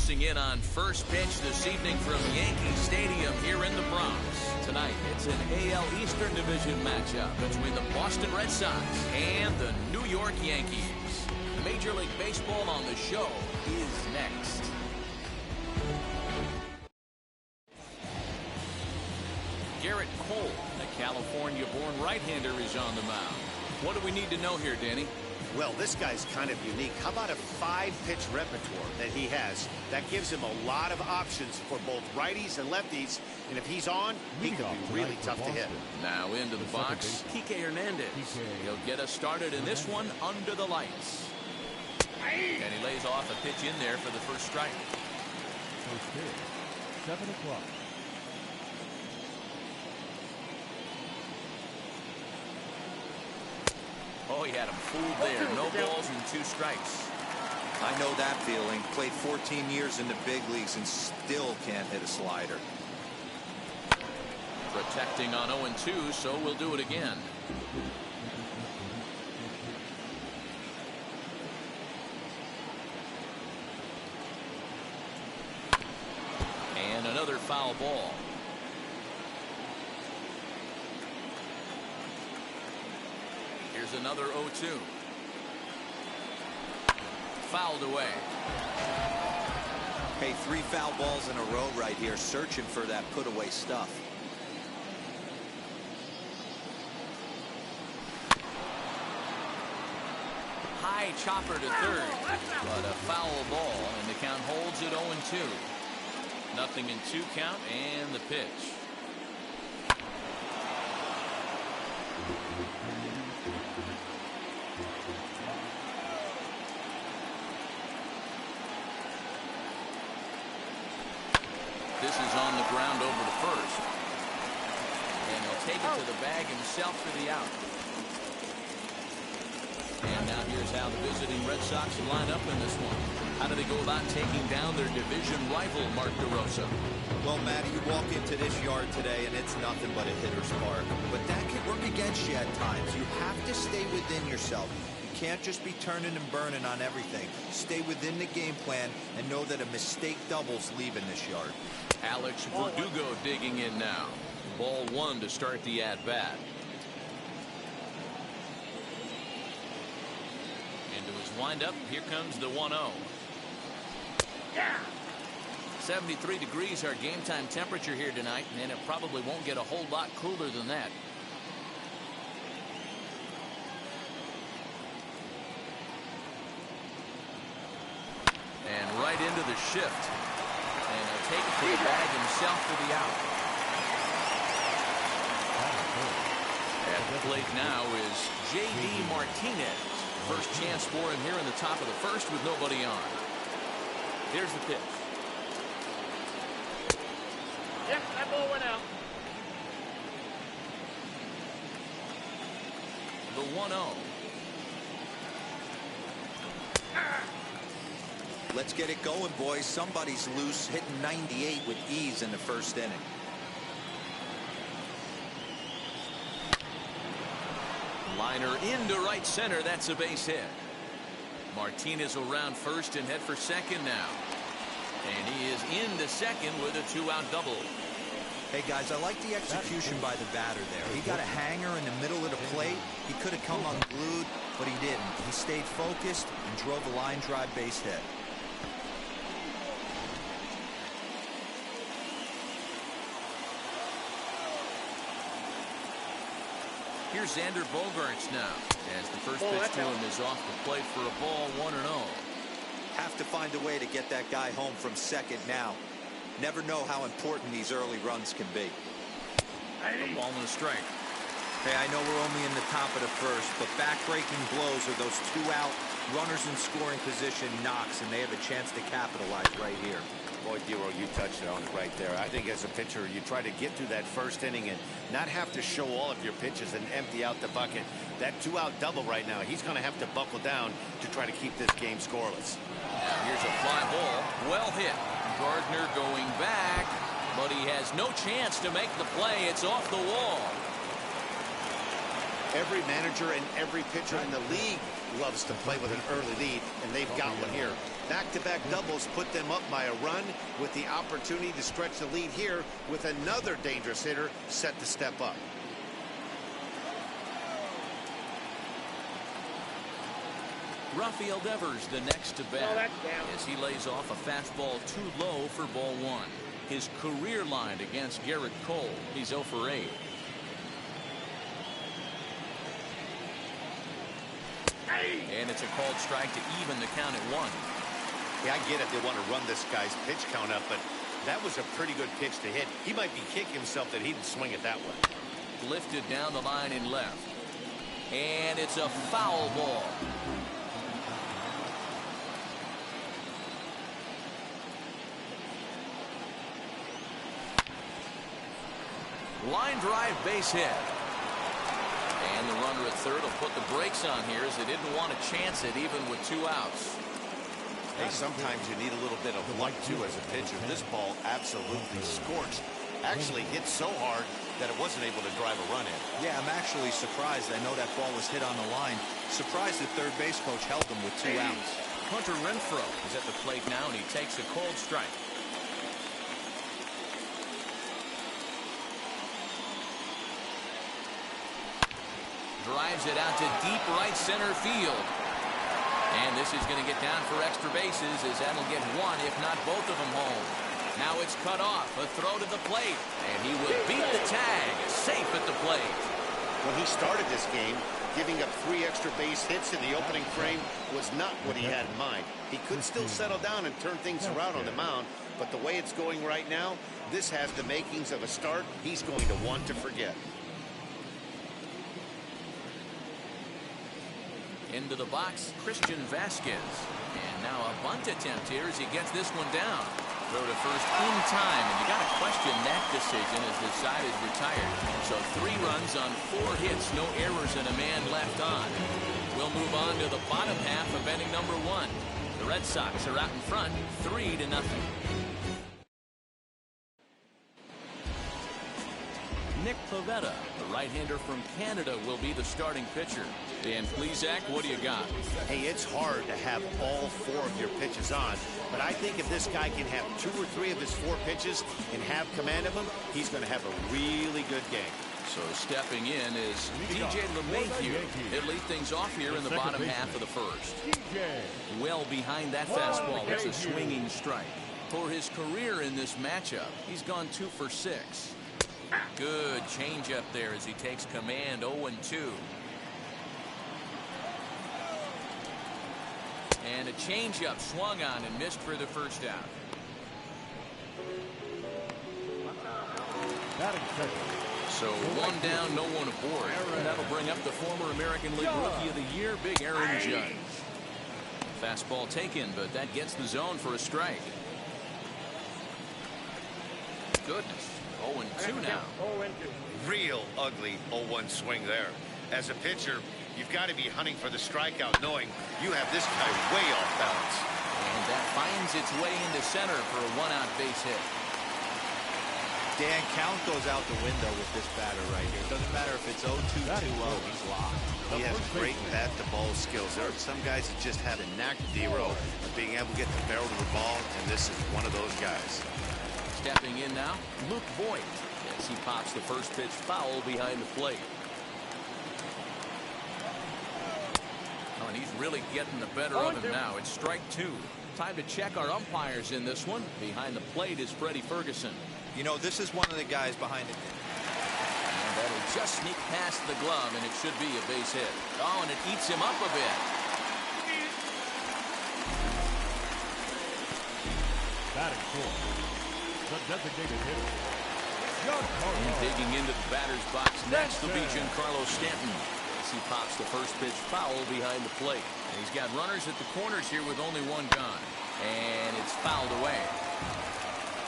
closing in on first pitch this evening from Yankee Stadium here in the Bronx. Tonight, it's an AL Eastern Division matchup between the Boston Red Sox and the New York Yankees. Major League Baseball on the show is next. Garrett Cole, the California-born right-hander, is on the mound. What do we need to know here, Danny? Well, this guy's kind of unique. How about a 5-pitch repertoire that he has? That gives him a lot of options for both righties and lefties. And if he's on, he could be really tough to hit. Now into the box, Kike Hernandez. He'll get us started in this one under the lights. And he lays off a pitch in there for the first strike. 7 o'clock. Oh, he had him fooled there. No balls and 2 strikes. I know that feeling. Played 14 years in the big leagues and still can't hit a slider. Protecting on 0-2, so we'll do it again. And another foul ball. Here's another 0-2. Fouled away. Hey, 3 foul balls in a row right here, searching for that put-away stuff. High chopper to third, but a foul ball, and the count holds at 0-2. Nothing in 2 count, and the pitch. This is on the ground over to first. And he'll take it to the bag himself for the out. And now here's how the visiting Red Sox line up in this one. How do they go about taking down their division rival, Mark DeRosa? Well, Matty, you walk into this yard today and it's nothing but a hitter's park. But that can work against you at times. You have to stay within yourself. You can't just be turning and burning on everything. Stay within the game plan and know that a mistake doubles leaving this yard. Alex Verdugo digging in now. Ball 1 to start the at-bat. Into his windup, here comes the 1-0. 73 degrees our game time temperature here tonight, and it probably won't get a whole lot cooler than that. And right into the shift. And he'll take it to the bag himself for the out. At the plate now is J.D. Martinez. First chance for him here in the top of the first with nobody on. Here's the pitch. Yep, that ball went out. The 1-0. Let's get it going, boys. Somebody's loose, hitting 98 with ease in the first inning. Liner into right center. That's a base hit. Martinez will round first and head for second now. And he is into second with a 2-out double. Hey, guys, I like the execution by the batter there. He got a hanger in the middle of the plate. He could have come unglued, but he didn't. He stayed focused and drove a line drive base hit. Here's Xander Bogaerts now, as the first pitch to him is off the plate for a ball 1-0. Have to find a way to get that guy home from second now. Never know how important these early runs can be. A ball and a strike. Hey, I know we're only in the top of the first, but back-breaking blows are those 2-out runners in scoring position knocks, and they have a chance to capitalize right here. Boy, Dero, you touched it on it right there. I think as a pitcher, you try to get through that first inning and not have to show all of your pitches and empty out the bucket. That 2-out double right now, he's going to have to buckle down to try to keep this game scoreless. Now here's a fly ball. Well hit. Gardner going back, but he has no chance to make the play. It's off the wall. Every manager and every pitcher in the league loves to play with an early lead, and they've got one here. Back-to-back doubles put them up by a run with the opportunity to stretch the lead here with another dangerous hitter set to step up. Rafael Devers the next to bat as he lays off a fastball too low for ball one. His career line against Garrett Cole, he's 0 for 8. And it's a called strike to even the count at 1. Yeah, I get it. They want to run this guy's pitch count up, but that was a pretty good pitch to hit. He might be kicking himself that he didn't swing it that way. Lifted down the line in left. And it's a foul ball. Line drive base hit. And the runner at third will put the brakes on here as they didn't want to chance it even with 2 outs. Hey, sometimes you need a little bit of luck too as a pitcher. This ball absolutely scorched. Actually hit so hard that it wasn't able to drive a run in. Yeah, I'm actually surprised. I know that ball was hit on the line. Surprised the third base coach held him with 2 outs. Hunter Renfroe is at the plate now, and he takes a cold strike. Drives it out to deep right center field. And this is going to get down for extra bases as that'll get 1, if not both of them home. Now it's cut off. A throw to the plate. And he will beat the tag. Safe at the plate. When he started this game, giving up 3 extra base hits in the opening frame was not what he had in mind. He could still settle down and turn things around on the mound, but the way it's going right now, this has the makings of a start he's going to want to forget. Into the box, Christian Vasquez. And now a bunt attempt here as he gets this one down. Throw to first in time, and you got to question that decision as the side is retired. So 3 runs on 4 hits, no errors, and a man left on. We'll move on to the bottom half of inning number 1. The Red Sox are out in front, 3-0. Nick Pivetta, the right-hander from Canada, will be the starting pitcher. Dan Plesac, what do you got? Hey, it's hard to have all 4 of your pitches on, but I think if this guy can have 2 or 3 of his 4 pitches and have command of them, he's going to have a really good game. So stepping in is DJ LeMahieu. He'll lead things off here in the bottom half of the first. Well behind that fastball. It's a swinging strike. For his career in this matchup, he's gone 2 for 6. Good changeup there as he takes command. 0-2. And a changeup swung on and missed for the first out. So 1 down, no one aboard. And that'll bring up the former American League Rookie of the Year, Big Aaron Judge. Fastball taken, but that gets the zone for a strike. Goodness. 0-2 now. Real ugly 0-1 swing there. As a pitcher, you've got to be hunting for the strikeout, knowing you have this guy way off balance. And that finds its way into center for a 1-out base hit. Dan, count goes out the window with this batter right here. Doesn't matter if it's 0-2, 2-0, he's locked. He has great bat-to-ball skills. There are some guys that just have a knack, Dero, of being able to get the barrel to the ball, and this is one of those guys. Stepping in now, Luke Voigt, as he pops the first pitch foul behind the plate. Oh, and he's really getting the better of him now. It's strike 2. Time to check our umpires in this one. Behind the plate is Freddie Ferguson. You know, this is one of the guys behind it. And that'll just sneak past the glove, and it should be a base hit. Oh, and it eats him up a bit. Batting fourth, the designated hitter, And digging into the batter's box next will be Giancarlo Stanton. As he pops the first pitch foul behind the plate. And he's got runners at the corners here with only 1 gone. And it's fouled away.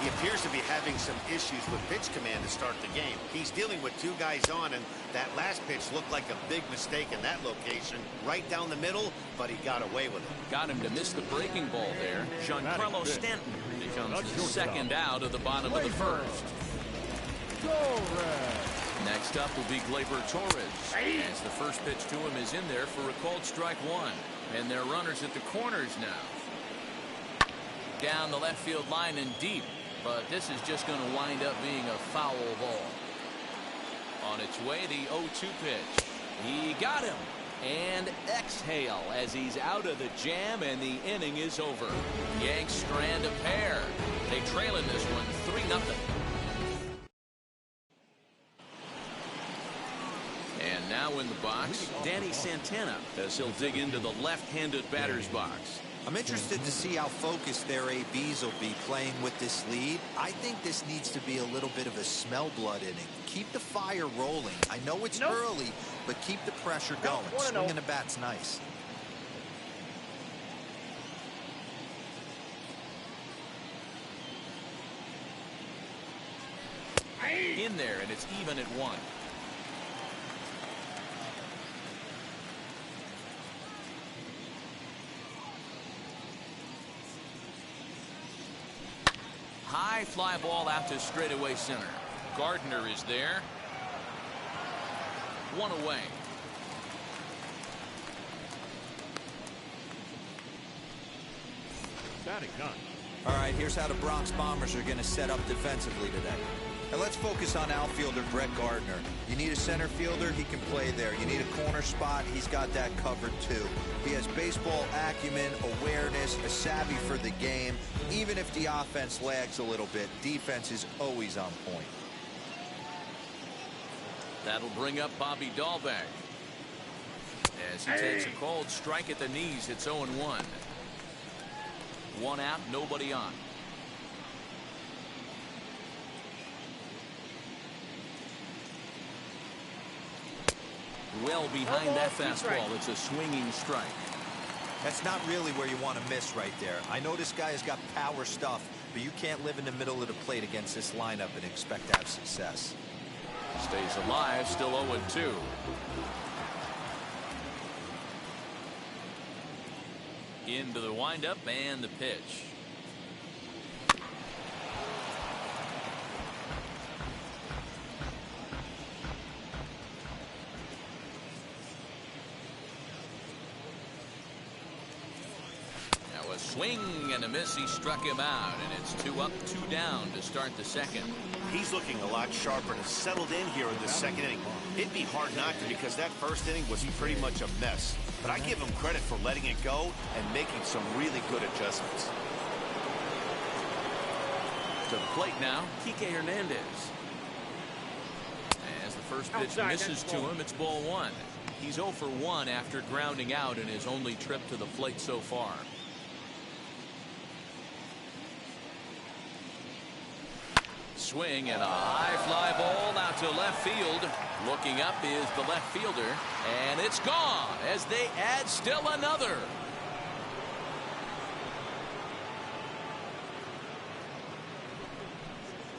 He appears to be having some issues with pitch command to start the game. He's dealing with 2 guys on, and that last pitch looked like a big mistake in that location, right down the middle, but he got away with it. Got him to miss the breaking ball there. Giancarlo Stanton becomes the second out of the bottom of the first. Next up will be Gleyber Torres, as the first pitch to him is in there for a called strike one. And they're runners at the corners now. Down the left field line and deep, but this is just going to wind up being a foul ball. On its way, the 0-2 pitch. He got him. And exhale as he's out of the jam, and the inning is over. Yanks strand a pair. They trail in this one 3-0. And now in the box, Danny Santana, as he'll dig into the left-handed batter's box. I'm interested to see how focused their ABs will be playing with this lead. I think this needs to be a little bit of a smell blood inning. Keep the fire rolling. I know it's early, but keep the pressure going. Swinging the bat's nice. In there, and it's even at 1. High fly ball out to straightaway center. Gardner is there. 1 away. Batting 9. All right, here's how the Bronx Bombers are going to set up defensively today. And let's focus on outfielder Brett Gardner. You need a center fielder, he can play there. You need a corner spot, he's got that covered too. He has baseball acumen, awareness, a savvy for the game. Even if the offense lags a little bit, defense is always on point. That'll bring up Bobby Dahlbeck. As he takes a cold strike at the knees, it's 0-1. 1 out, nobody on. Well behind that fastball. It's a swinging strike. That's not really where you want to miss right there. I know this guy has got power stuff, but you can't live in the middle of the plate against this lineup and expect to have success. Stays alive, still 0-2. Into the windup and the pitch. A swing and a miss. He struck him out, and it's 2 up, 2 down to start the second. He's looking a lot sharper and has settled in here in the second inning. It'd be hard not to, because that first inning was pretty much a mess. But I give him credit for letting it go and making some really good adjustments. To the plate now, Kike Hernandez. As the first pitch misses to him, it's ball 1. He's 0 for 1 after grounding out in his only trip to the plate so far. Swing and a high fly ball out to left field. Looking up is the left fielder, and it's gone as they add still another.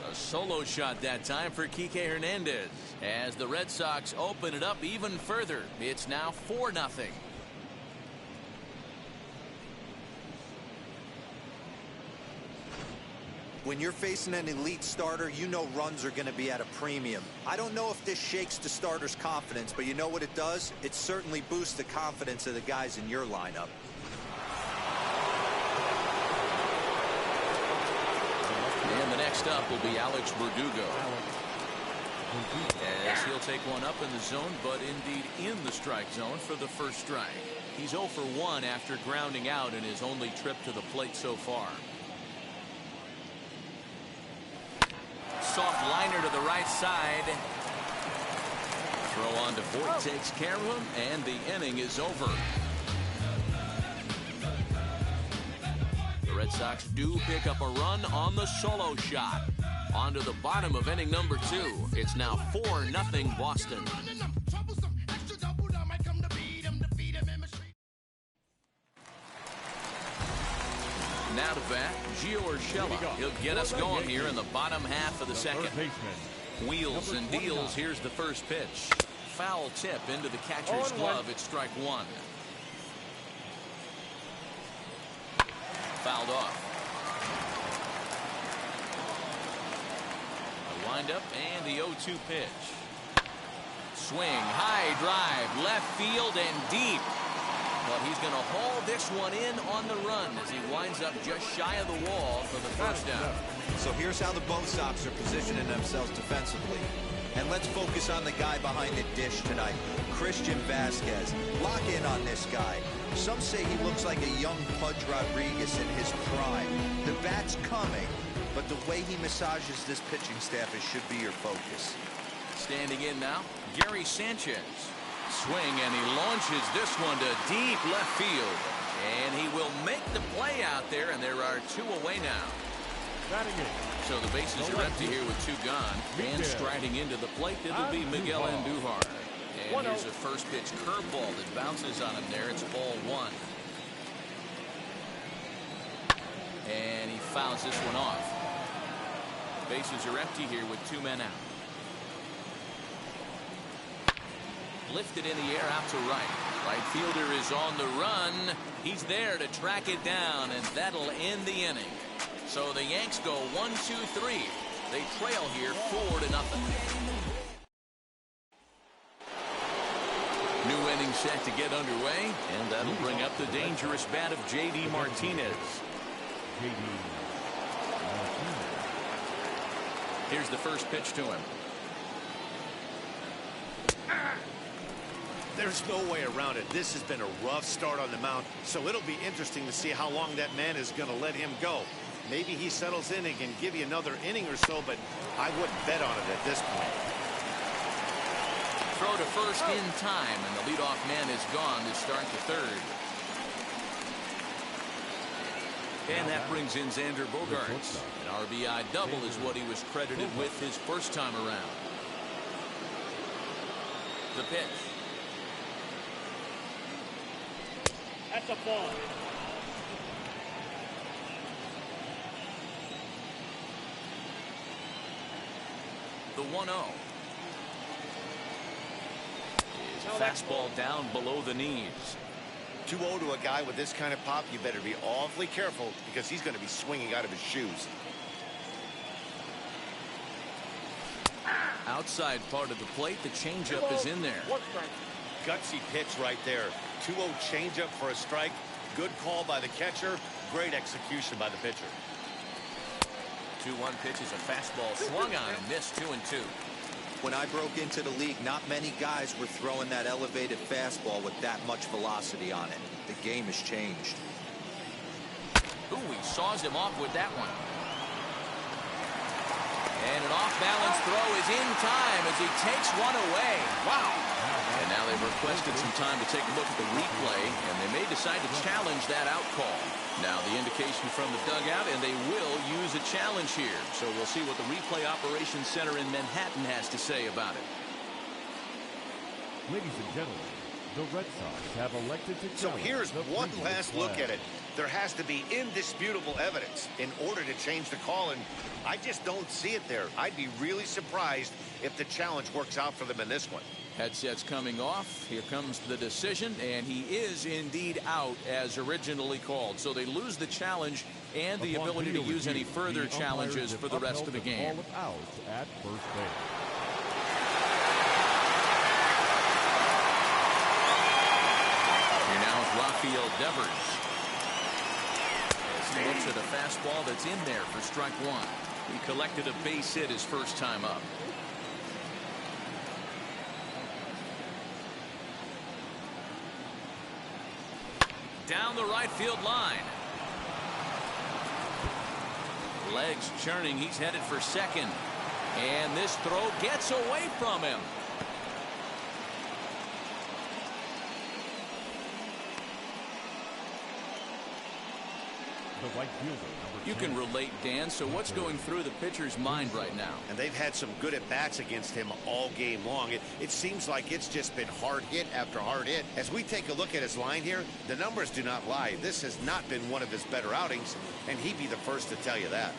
A solo shot that time for Kike Hernandez as the Red Sox open it up even further. It's now 4-0. When you're facing an elite starter, you know runs are going to be at a premium. I don't know if this shakes the starter's confidence, but you know what it does? It certainly boosts the confidence of the guys in your lineup. And the next up will be Alex Verdugo. As he'll take one up in the zone, but indeed in the strike zone for the first strike. He's 0 for 1 after grounding out in his only trip to the plate so far. Soft liner to the right side. Throw on to Voigt takes care of him, and the inning is over. The Red Sox do pick up a run on the solo shot. On to the bottom of inning number 2. It's now 4-0 Boston. Now to bat, Gio Urshela. He'll get us going here in the bottom half of the second. Wheels and deals. Here's the first pitch. Foul tip into the catcher's glove. It's strike 1. Fouled off. A windup and the 0-2 pitch. swing, high drive, left field and deep. But he's going to haul this one in on the run as he winds up just shy of the wall for the first down. So here's how the Bo Sox are positioning themselves defensively. And let's focus on the guy behind the dish tonight, Christian Vasquez. Lock in on this guy. Some say he looks like a young Pudge Rodriguez in his prime. The bat's coming, but the way he massages this pitching staff, it should be your focus. Standing in now, Gary Sanchez. Swing, and he launches this one to deep left field. And he will make the play out there, and there are 2 away now. So the bases are empty here with 2 gone. And striding into the plate, it'll be Miguel Andujar. And here's a first pitch curveball that bounces on him there. It's ball 1. And he fouls this one off. Bases are empty here with 2 men out. Lifted in the air out to right. Right fielder is on the run. He's there to track it down, and that'll end the inning. So the Yanks go 1-2-3. They trail here 4-0. New inning set to get underway, and that'll bring up the dangerous bat of J.D. Martinez. Here's the first pitch to him. There's no way around it. This has been a rough start on the mound, so it'll be interesting to see how long that man is going to let him go. Maybe he settles in and can give you another inning or so, but I wouldn't bet on it at this point. Throw to first in time, and the leadoff man is gone to start the third. And that brings in Xander Bogaerts. An RBI double is what he was credited with his first time around. The pitch. That's a ball. The 1-0. Fastball down below the knees. 2-0 to a guy with this kind of pop, you better be awfully careful because he's going to be swinging out of his shoes. Outside part of the plate, the changeup is in there. Gutsy pitch right there. 2-0 changeup for a strike. Good call by the catcher. Great execution by the pitcher. 2-1 pitch is a fastball swung on and missed 2-2. When I broke into the league, not many guys were throwing that elevated fastball with that much velocity on it. The game has changed. Ooh, he saws him off with that one. And an off-balance throw is in time as he takes one away. Wow. And now they've requested some time to take a look at the replay, and they may decide to challenge that out call. Now the indication from the dugout, and they will use a challenge here. So we'll see what the replay operations center in Manhattan has to say about it. Ladies and gentlemen, the Red Sox have elected to So here's the one previous last look flag. at it. There has to be indisputable evidence in order to change the call, and I just don't see it there. I'd be really surprised if the challenge works out for them in this one. Headsets coming off. Here comes the decision, and he is indeed out as originally called. So they lose the challenge and the Upon ability to video use any review, further the challenges umpires for the rest of the upheld game. call of outs at first base. Here now is Rafael Devers. As he looks at a fastball that's in there for strike one. He collected a base hit his first time up. Down the right field line. Legs churning. He's headed for second. And this throw gets away from him. The right fielder, You can relate, Dan. So what's going through the pitcher's mind right now? And they've had some good at-bats against him all game long. It seems like it's just been hard hit after hard hit. As we take a look at his line here, the numbers do not lie. This has not been one of his better outings, and he'd be the first to tell you that.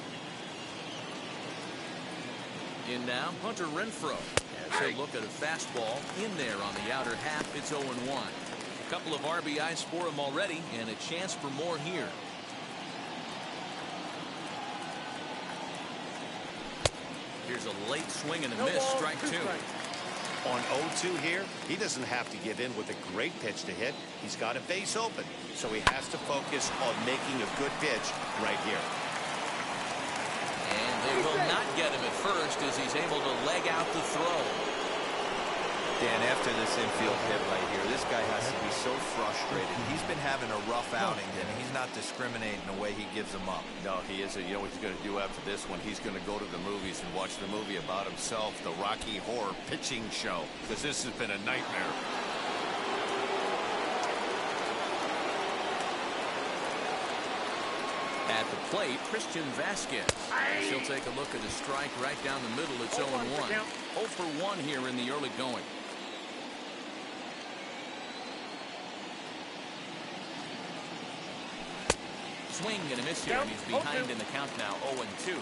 In now, Hunter Renfroe. As he'll look at a fastball in there on the outer half. It's 0-1. A couple of RBIs for him already, and a chance for more here. Here's a late swing and a miss, strike two. On 0-2 here, he doesn't have to give in with a great pitch to hit. He's got a base open, so he has to focus on making a good pitch right here. And they will not get him at first as he's able to leg out the throw. Dan, after this infield hit right here, this guy has to be so frustrated. He's been having a rough outing, and he's not discriminating the way he gives them up. No, he isn't. You know what he's going to do after this one? He's going to go to the movies and watch the movie about himself, the Rocky Horror Pitching Show, because this has been a nightmare. At the plate, Christian Vasquez. She'll take a look at a strike right down the middle. It's 0-1. 0 for 1 here in the early going. Swing and a miss here, and he's behind in the count now, 0-2.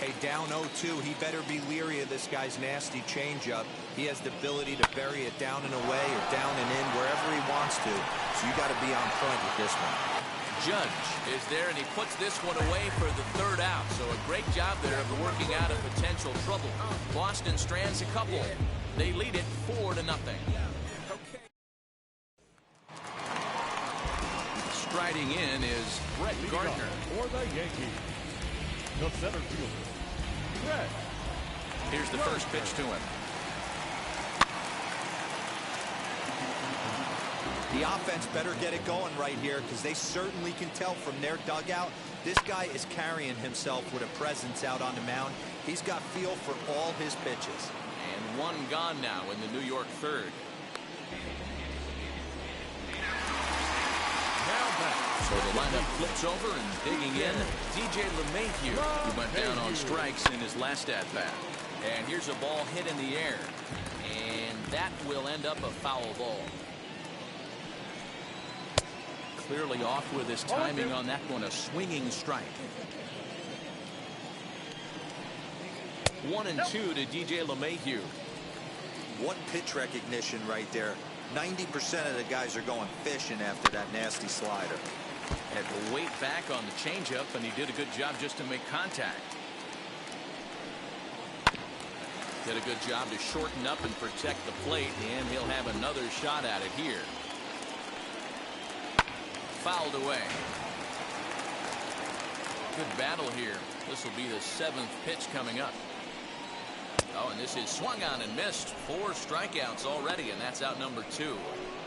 Hey, down 0-2, he better be leery of this guy's nasty changeup. He has the ability to bury it down and away or down and in wherever he wants to. So you got to be on point with this one. Judge is there, and he puts this one away for the third out. So a great job there of working out of potential trouble. Boston strands a couple. They lead it 4-0. Striding in is Brett Gardner. For the Yankees, the center fielder, Brett. Here's the first pitch to him. The offense better get it going right here, because they certainly can tell from their dugout this guy is carrying himself with a presence out on the mound. He's got feel for all his pitches. And one gone now in the New York third. So the lineup flips over, and digging in, DJ LeMahieu, who went down on strikes in his last at-bat. And here's a ball hit in the air, and that will end up a foul ball. Clearly off with his timing on that one, a swinging strike. 1-2 to DJ LeMahieu. What pitch recognition right there. 90% of the guys are going fishing after that nasty slider. Had to wait back on the changeup, and he did a good job just to make contact. Did a good job to shorten up and protect the plate, and he'll have another shot at it here. Fouled away. Good battle here. This will be the 7th pitch coming up. Oh, and this is swung on and missed. 4 strikeouts already, and that's out number 2.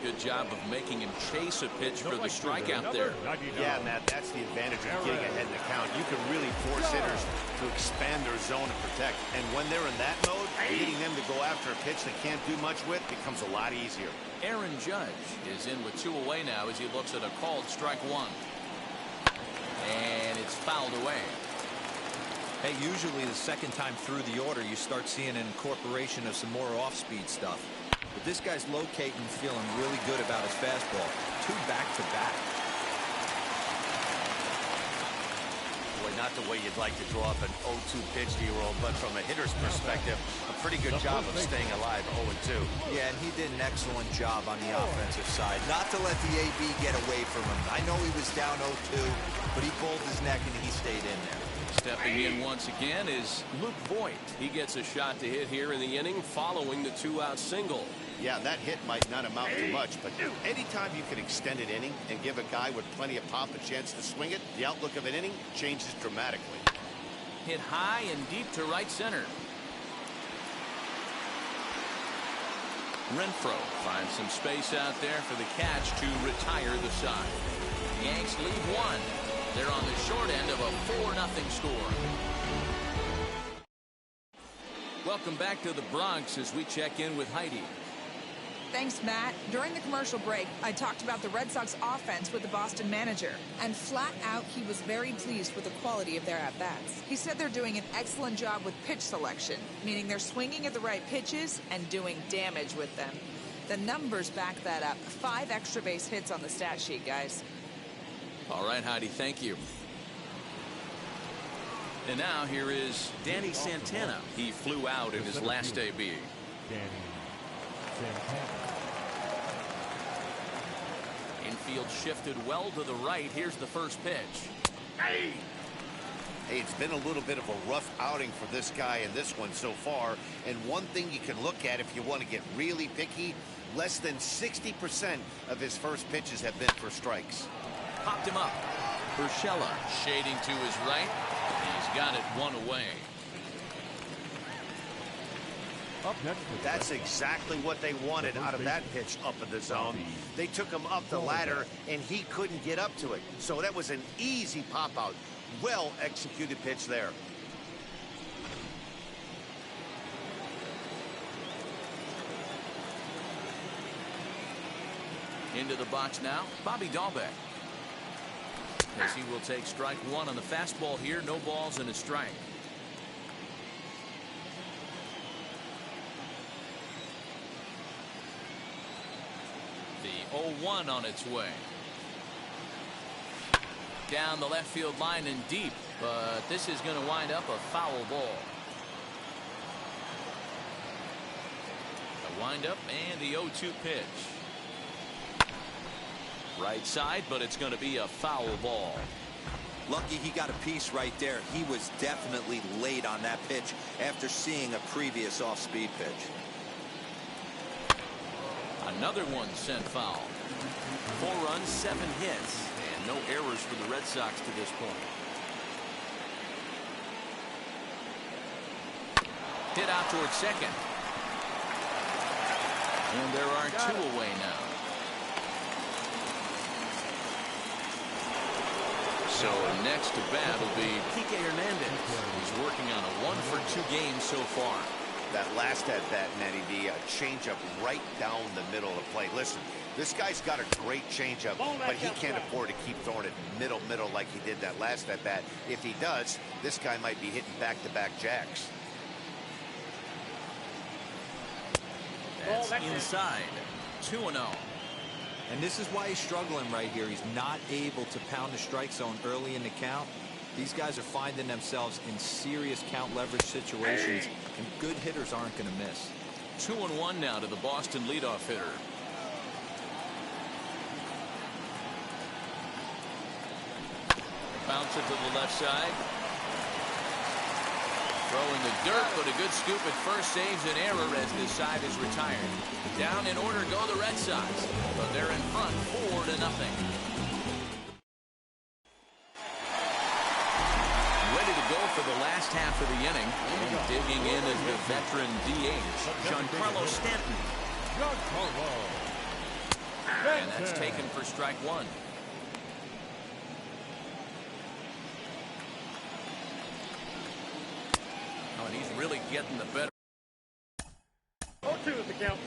Good job of making him chase a pitch for the strikeout there. Yeah, Matt, that's the advantage of getting ahead in the count. You can really force hitters to expand their zone and protect. And when they're in that mode, getting them to go after a pitch they can't do much with becomes a lot easier. Aaron Judge is in with 2 away now as he looks at a called strike 1. And it's fouled away. Hey, usually the second time through the order, you start seeing an incorporation of some more off-speed stuff. But this guy's locating, feeling really good about his fastball. 2 back-to-back. Boy, not the way you'd like to draw up an 0-2 pitch to your own, but from a hitter's perspective, a pretty good job of staying alive 0-2. Yeah, and he did an excellent job on the offensive side. Not to let the AB get away from him. I know he was down 0-2, but he pulled his neck and he stayed in there. Stepping in once again is Luke Voigt. He gets a shot to hit here in the inning following the 2-out single. Yeah, that hit might not amount to much, but anytime you can extend an inning and give a guy with plenty of pop a chance to swing it, the outlook of an inning changes dramatically. Hit high and deep to right center. Renfroe finds some space out there for the catch to retire the side. The Yanks lead 1. They're on the short end of a 4-0 score. Welcome back to the Bronx as we check in with Heidi. Thanks, Matt. During the commercial break, I talked about the Red Sox offense with the Boston manager. And flat out, he was very pleased with the quality of their at-bats. He said they're doing an excellent job with pitch selection, meaning they're swinging at the right pitches and doing damage with them. The numbers back that up. 5 extra base hits on the stat sheet, guys. All right, Heidi, thank you. And now here is Danny Santana. He flew out in his last AB. Danny Santana. Infield shifted well to the right. Here's the first pitch. Hey, it's been a little bit of a rough outing for this guy in this one so far. And one thing you can look at if you want to get really picky, less than 60% of his first pitches have been for strikes. Popped him up. Urshela shading to his right. He's got it one away. Up next. That's exactly what they wanted out of that pitch up in the zone. They took him up the ladder, and he couldn't get up to it. So that was an easy pop-out. Well-executed pitch there. Into the box now, Bobby Dahlbeck. As he will take strike one on the fastball here. No balls and a strike. The 0-1 on its way. Down the left field line and deep, but this is going to wind up a foul ball. A windup and the 0-2 pitch. Right side, but it's going to be a foul ball. Lucky he got a piece right there. He was definitely late on that pitch after seeing a previous off-speed pitch. Another one sent foul. 4 runs, 7 hits, and no errors for the Red Sox to this point. Hit out towards second. And there are 2 away now. So next to bat will be Kike Hernandez. He's working on a 1-for-2 game so far. That last at bat, Matty D, a changeup right down the middle of the plate. Listen, this guy's got a great changeup, but he can't afford to keep throwing it middle like he did that last at bat. If he does, this guy might be hitting back-to-back jacks. That's inside. 2-0. And this is why he's struggling right here. He's not able to pound the strike zone early in the count. These guys are finding themselves in serious count leverage situations, and good hitters aren't going to miss. 2-1 now to the Boston leadoff hitter. Bounce it to the left side. Throwing the dirt, but a good scoop at first saves an error as this side is retired. Down in order go the Red Sox, but they're in front 4-0. Ready to go for the last half of the inning. And digging in is the veteran DH, Giancarlo Stanton. And that's taken for strike one. Oh, and he's really getting the better. 0-2 is the count.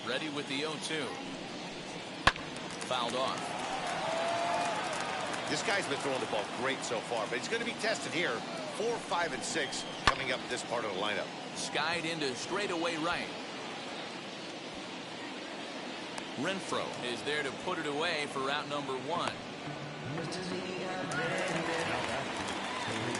Ready with the 0-2. Fouled off. This guy's been throwing the ball great so far, but he's going to be tested here. 4, 5, and 6 coming up this part of the lineup. Skied into straightaway right. Renfroe is there to put it away for route number 1.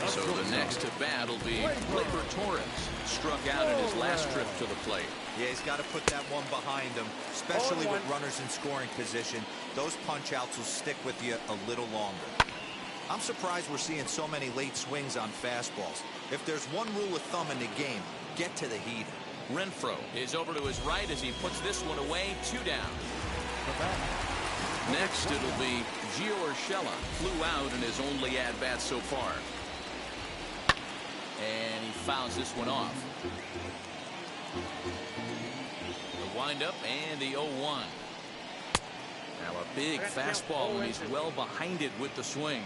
So the next to bat will be Gleyber Torres. Struck out in his last trip to the plate. Yeah, he's got to put that one behind him, especially with runners in scoring position. Those punch-outs will stick with you a little longer. I'm surprised we're seeing so many late swings on fastballs. If there's one rule of thumb in the game, get to the heater. Renfroe is over to his right as he puts this one away. 2 down. Next, it'll be Gio Urshela. Flew out in his only at-bat so far. And he fouls this one off. The windup and the 0-1. Now a big fastball when he's well behind it with the swing.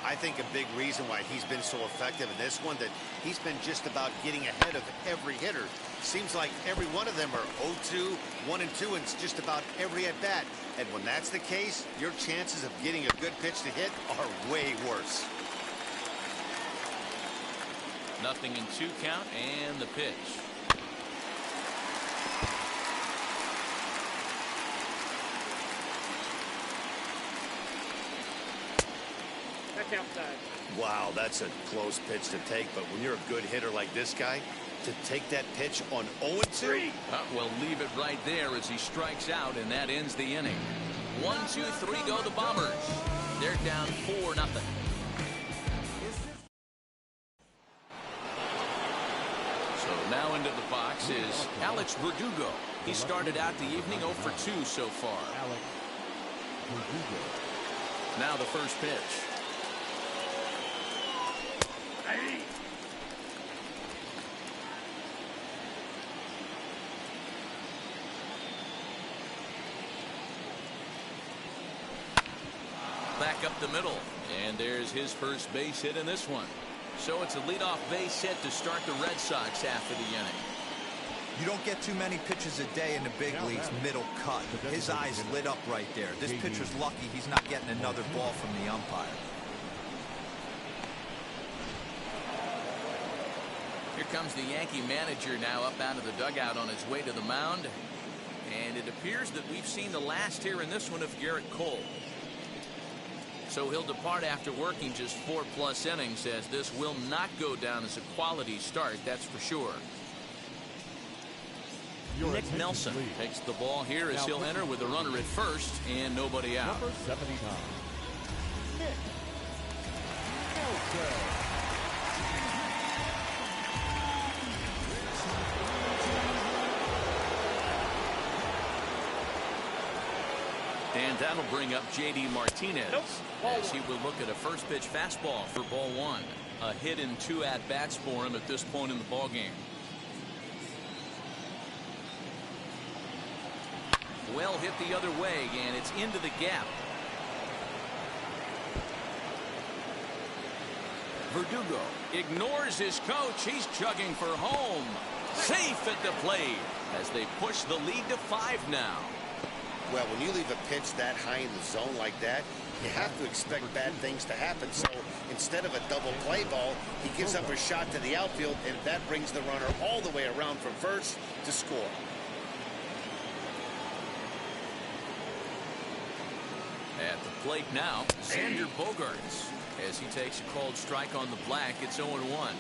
I think a big reason why he's been so effective in this one, that he's been just about getting ahead of every hitter. Seems like every one of them are 0-2, 1 and 2, and it's just about every at bat. And when that's the case, your chances of getting a good pitch to hit are way worse. Nothing in 2 count and the pitch. count tag. Wow, that's a close pitch to take, but when you're a good hitter like this guy, to take that pitch on 0-2? We'll leave it right there as he strikes out, and that ends the inning. 1, 2, 3 go the Bombers. They're down 4-0. So now into the box is Alex Verdugo. He started out the evening 0 for 2 so far. Now the first pitch. Back up the middle, and there's his first base hit in this one. So it's a leadoff base hit to start the Red Sox half of the inning. You don't get too many pitches a day in the big leagues middle cut. His eyes lit up right there. This pitcher's lucky he's not getting another ball from the umpire. Here comes the Yankee manager now up out of the dugout on his way to the mound. And it appears that we've seen the last here in this one of Garrett Cole. So he'll depart after working just 4+ innings, as this will not go down as a quality start, that's for sure. Nick Nelson takes the ball here as he'll enter with a runner at first and nobody out. Number 79. Nick Nelson. And that'll bring up J.D. Martinez as he will look at a first pitch fastball for ball 1. A hit in 2 at-bats for him at this point in the ballgame. Well hit the other way, and it's into the gap. Verdugo ignores his coach. He's chugging for home. Safe at the plate as they push the lead to 5 now. Well, when you leave a pitch that high in the zone like that, you have to expect bad things to happen. So instead of a double play ball, he gives up a shot to the outfield, and that brings the runner all the way around from first to score. At the plate now, Xander Bogaerts as he takes a called strike on the black. It's 0-1.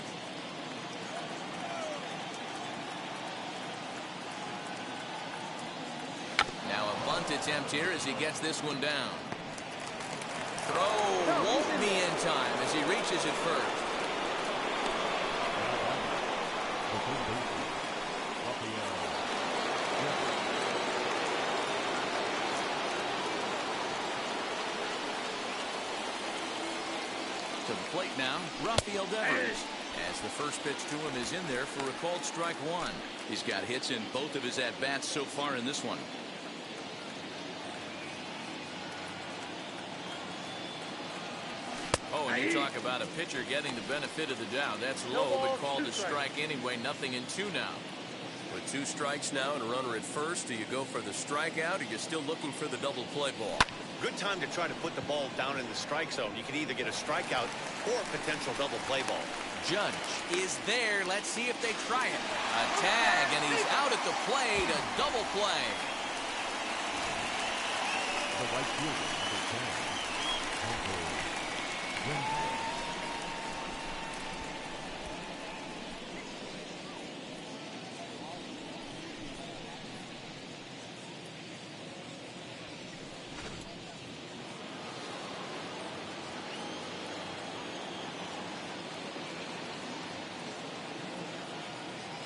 Now a bunt attempt here as he gets this one down. Throw won't be in time as he reaches it first. To the plate now, Rafael Devers, as the first pitch to him is in there for a called strike 1. He's got hits in both of his at-bats so far in this one. Oh, and you talk about a pitcher getting the benefit of the doubt. That's low, but called a strike anyway. 0-2 now. With 2 strikes now and a runner at first, do you go for the strikeout, or you're still looking for the double play ball? Good time to try to put the ball down in the strike zone. You can either get a strikeout or a potential double play ball. Judge is there. Let's see if they try it. A tag, and he's out at the plate. A double play. The right fielder, number 10.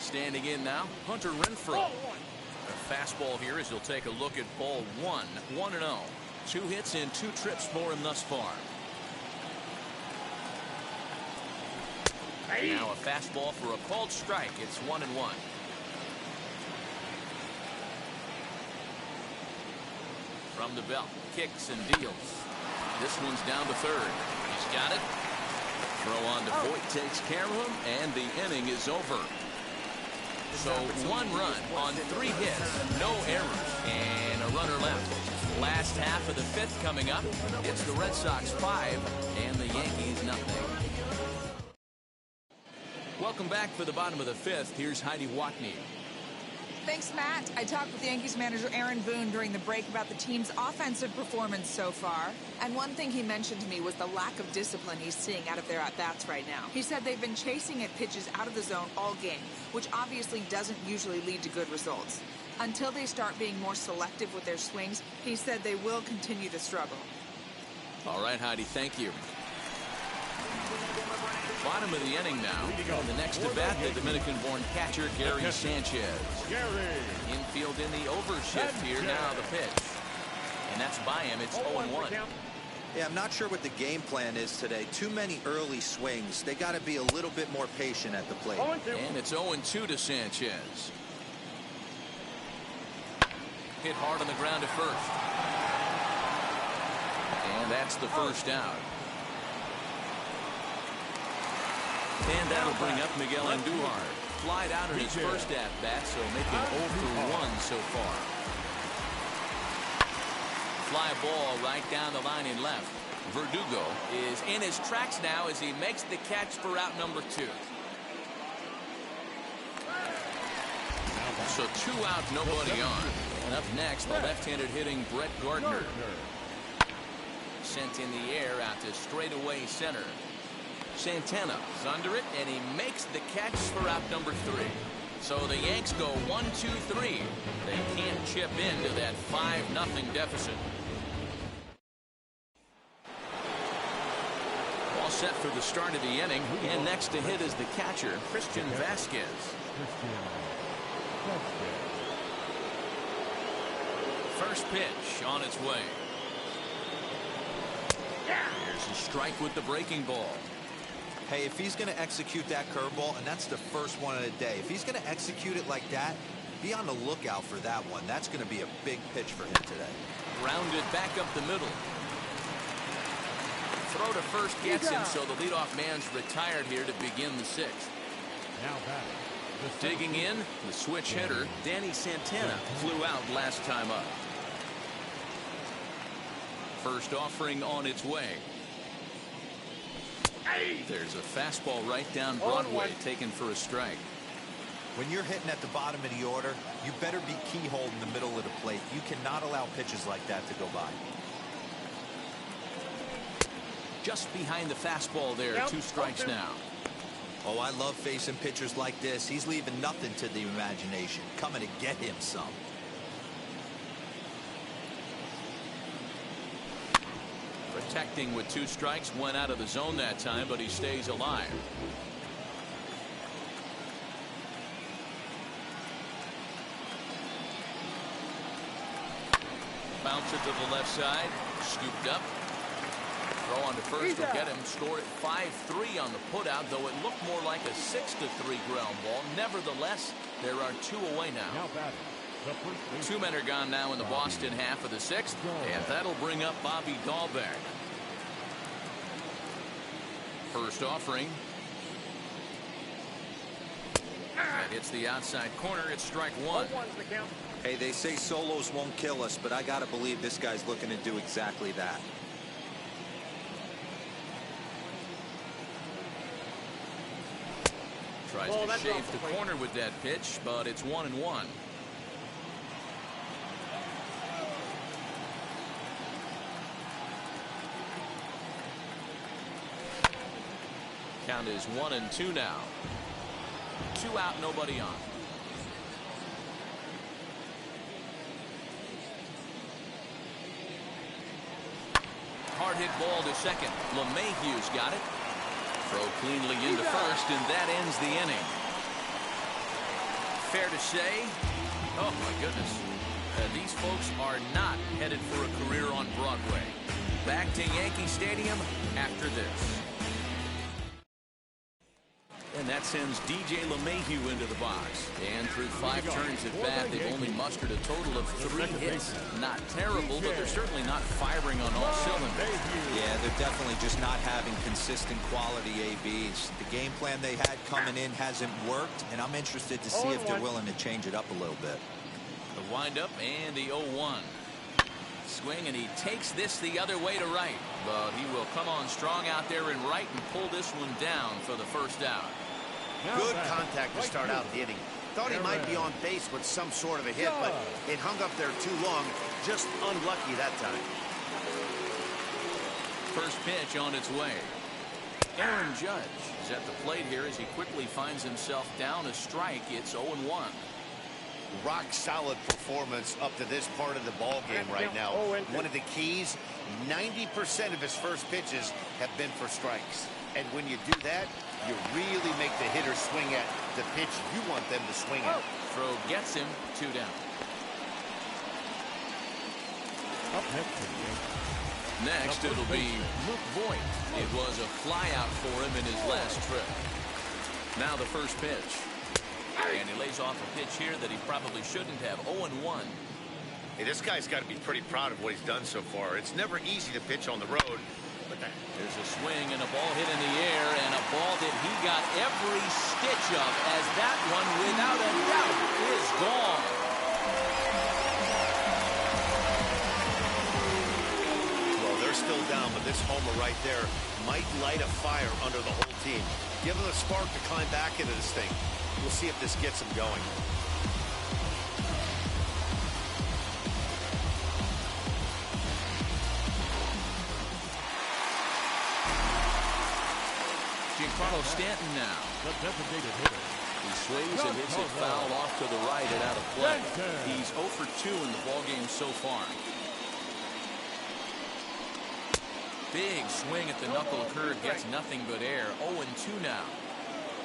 Standing in now, Hunter Renfroe. A fastball here as he'll take a look at ball 1. 1-0. 2 hits and 2 trips for him thus far. Now a fastball for a called strike. It's 1-1. From the belt, kicks and deals. This one's down to third. He's got it. Throw on to Voit takes care of him, and the inning is over. So 1 run on 3 hits, no errors, and a runner left. Last half of the 5th coming up. It's the Red Sox 5 and the Yankees 0. Welcome back for the bottom of the 5th. Here's Heidi Watney. Thanks, Matt. I talked with Yankees manager Aaron Boone during the break about the team's offensive performance so far. And one thing he mentioned to me was the lack of discipline he's seeing out of their at-bats right now. He said they've been chasing at pitches out of the zone all game, which obviously doesn't usually lead to good results. Until they start being more selective with their swings, he said they will continue to struggle. All right, Heidi, thank you. Bottom of the inning now. And the next at bat, the Dominican-born catcher, Gary Sanchez. Infield in the overshift here now, the pitch. And that's by him. It's 0-1. Yeah, I'm not sure what the game plan is today. Too many early swings. They got to be a little bit more patient at the plate. And it's 0-2 to Sanchez. Hit hard on the ground at first. And that's the first out. And that'll bring up Miguel Andujar. Flied out in his first at-bat, so making 0 for 1 so far. Fly ball right down the line in left. Verdugo is in his tracks now as he makes the catch for out number 2. So 2 out, nobody on. And up next, the left-handed hitting Brett Gardner. Sent in the air out to straightaway center. Santana is under it, and he makes the catch for out number 3. So the Yanks go 1-2-3. They can't chip into that 5-0 deficit. All set for the start of the inning, and next to hit is the catcher, Christian Vasquez. First pitch on its way. Here's a strike with the breaking ball. Hey, if he's going to execute that curveball, and that's the first one of the day, if he's going to execute it like that, be on the lookout for that one. That's going to be a big pitch for him today. Grounded back up the middle. Throw to first gets him, so the leadoff man's retired here to begin the 6th. Now back. Digging in, the switch hitter, Danny Santana, flew out last time up. First offering on its way. There's a fastball right down Broadway, taken for a strike. When you're hitting at the bottom of the order, you better be keyhole in the middle of the plate. You cannot allow pitches like that to go by. Just behind the fastball there, 2 strikes now. Oh, I love facing pitchers like this. He's leaving nothing to the imagination. Coming to get him some. Protecting with 2 strikes, went out of the zone that time, but he stays alive. Bounce it to the left side, scooped up. Throw on to first will get him. Scored at 5-3 on the putout, though it looked more like a 6-3 ground ball. Nevertheless, there are 2 away now. 2 men are gone now in the Boston half of the 6th, and that'll bring up Bobby Dahlbeck. First offering. That hits the outside corner. It's strike 1. Hey, they say solos won't kill us, but I got to believe this guy's looking to do exactly that. Tries to shave the corner with that pitch, but it's 1-1. Count is 1-2 now. 2 out, nobody on. Hard hit ball to second. LeMahieu's got it. Throw cleanly into first, and that ends the inning. Fair to say, oh my goodness, these folks are not headed for a career on Broadway. Back to Yankee Stadium after this. And that sends DJ LeMahieu into the box. And through 5 turns at bat, they've only mustered a total of 3 hits. Not terrible, but they're certainly not firing on all cylinders. Yeah, they're definitely just not having consistent quality ABs. The game plan they had coming in hasn't worked, and I'm interested to see if they're willing to change it up a little bit. The windup and the 0-1. Swing, and he takes this the other way to right. But he will come on strong out there in right and pull this one down for the first out. Good contact to start out the inning. Thought he might be on base with some sort of a hit, but it hung up there too long. Just unlucky that time. First pitch on its way. Aaron Judge is at the plate here as he quickly finds himself down a strike. It's 0-1. Rock solid performance up to this part of the ball game right now. One of the keys, 90% of his first pitches have been for strikes. And when you do that, you really make the hitter swing at the pitch you want them to swing at. Throw gets him, 2 down. Up next to the Yankees. Next, it'll be Luke Voigt. It was a flyout for him in his last trip. Now the first pitch. And he lays off a pitch here that he probably shouldn't have. 0-1. Hey, this guy's got to be pretty proud of what he's done so far. It's never easy to pitch on the road. But there's a swing and a ball hit in the air, and a ball that he got every stitch of, as that one, without a doubt, is gone. Well, they're still down, but this homer right there might light a fire under the whole team. Give them a spark to climb back into this thing. We'll see if this gets them going. Giancarlo Stanton now. The designated hitter. He swings and hits it foul off to the right and out of play. He's 0 for 2 in the ballgame so far. Big swing at the knuckle curve, gets nothing but air. 0-2 now.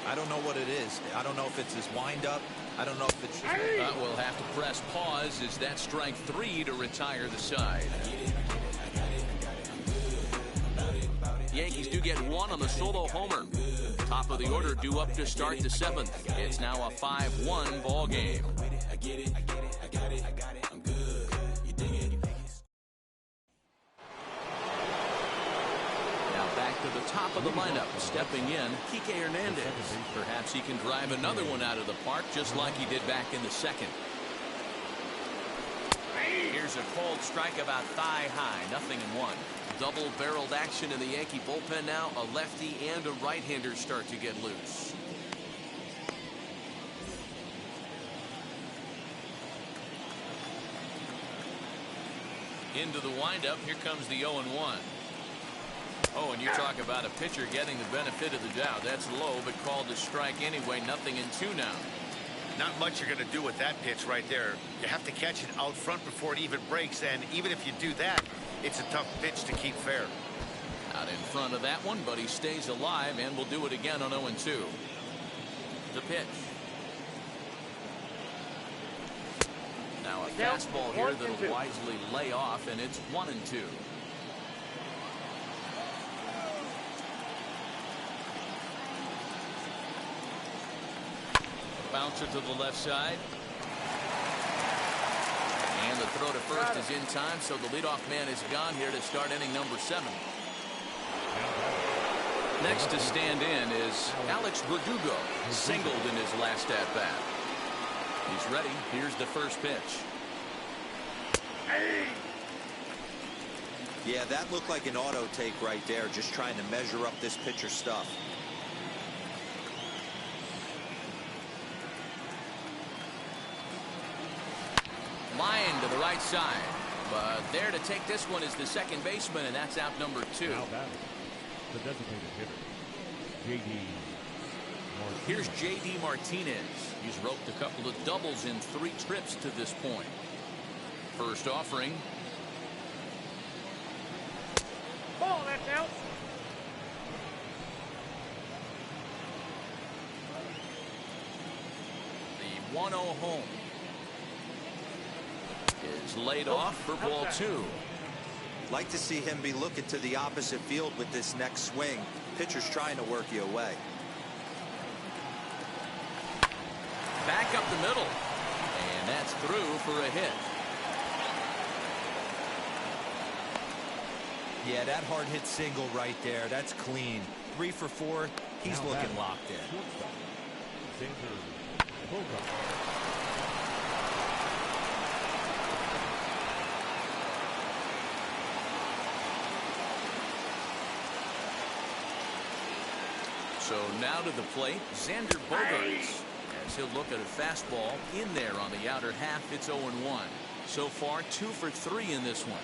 I don't know what it is. I don't know if it's his windup. I don't know if it's just... We'll have to press pause. Is that strike 3 to retire the side? Yankees do get 1 on the solo homer. Top of the order due up to start the 7th. It's now a 5-1 ball game. Now back to the top of the lineup. Stepping in, Kike Hernandez. Perhaps he can drive another one out of the park just like he did back in the 2nd. Here's a cold strike about thigh high. 0-1. Double-barreled action in the Yankee bullpen now. A lefty and a right-hander start to get loose. Into the windup. Here comes the 0-1. Oh, and you talk about a pitcher getting the benefit of the doubt. That's low, but called a strike anyway. 0-2 now. Not much you're going to do with that pitch right there. You have to catch it out front before it even breaks, and even if you do that, it's a tough pitch to keep fair. Out in front of that one, but he stays alive and will do it again on 0-2. The pitch. Now a fastball here that'll wisely lay off, and it's 1-2. Bouncer to the left side. And the throw to first is in time, so the leadoff man is gone here to start inning number 7. Next to stand in is Alex Verdugo, singled in his last at-bat. He's ready. Here's the first pitch. Yeah, that looked like an auto take right there, just trying to measure up this pitcher's stuff. Line to the right side, but there to take this one is the second baseman, and that's out number 2. Now batting, the designated hitter, J.D. Martinez. Here's J.D. Martinez. He's roped a couple of doubles in 3 trips to this point. First offering. Ball, that's out. The 1-0 home is laid off for ball 2. Like to see him be looking to the opposite field with this next swing. Pitcher's trying to work you away. Back up the middle, and that's through for a hit. Yeah, that hard hit single right there. That's clean. 3 for 4. He's Now looking batting, locked in. shortstop, Xander Bogaerts. So now to the plate, Xander Bogaerts. And Sox. He'll look at a fastball in there on the outer half. It's 0-1. So far 2 for 3 in this one.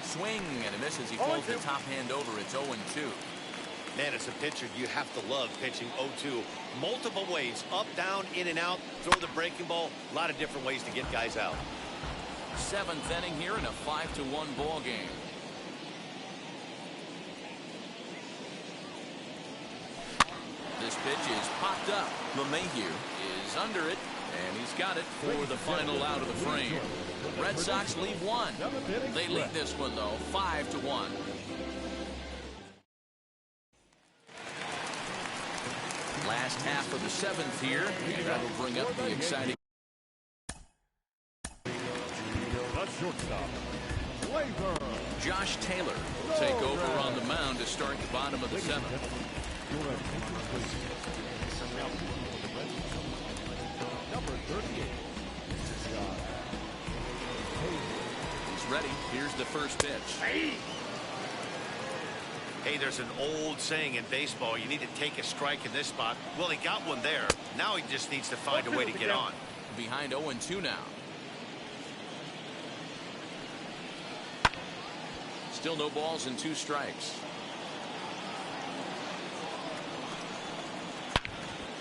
Swing and a miss as he folds the top hand over. It's 0-2. Man, as a pitcher, you have to love pitching 0-2. Multiple ways, up, down, in and out, throw the breaking ball. A lot of different ways to get guys out. 7th inning here in a 5-1 ball game. This pitch is popped up. LeMahieu is under it, and he's got it for the final out of the frame. Red Sox lead one. They lead this one, though, 5-1. Last half of the 7th here, and that'll bring up the exciting. Josh Taylor will take over on the mound to start the bottom of the 7th. Number 38. He's ready. Here's the first pitch. Hey, there's an old saying in baseball, you need to take a strike in this spot. Well, he got one there. Now he just needs to find a way to get on. Behind 0-2 now. Still no balls and 2 strikes.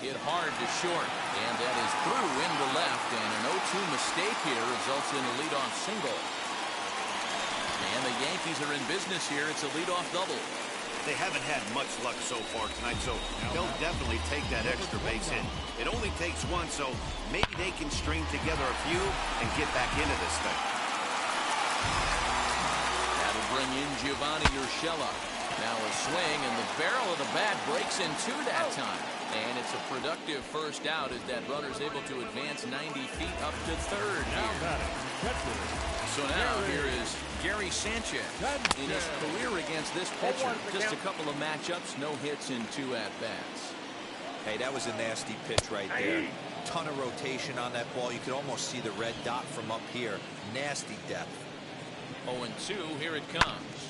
Hit hard to short, and that is through into left, and an 0-2 mistake here results in a leadoff single. And the Yankees are in business here. It's a leadoff double. They haven't had much luck so far tonight, so they'll definitely take that extra base hit. It only takes one, so maybe they can string together a few and get back into this thing. That'll bring in Giovanni Urshela. Now a swing, and the barrel of the bat breaks in 2 that time. And it's a productive first out as that runner's able to advance 90 feet up to third here. So now here is Gary Sanchez in his career against this pitcher. Just a couple of matchups, no hits in 2 at-bats. Hey, that was a nasty pitch right there. Ton of rotation on that ball. You could almost see the red dot from up here. Nasty depth. 0-2, here it comes.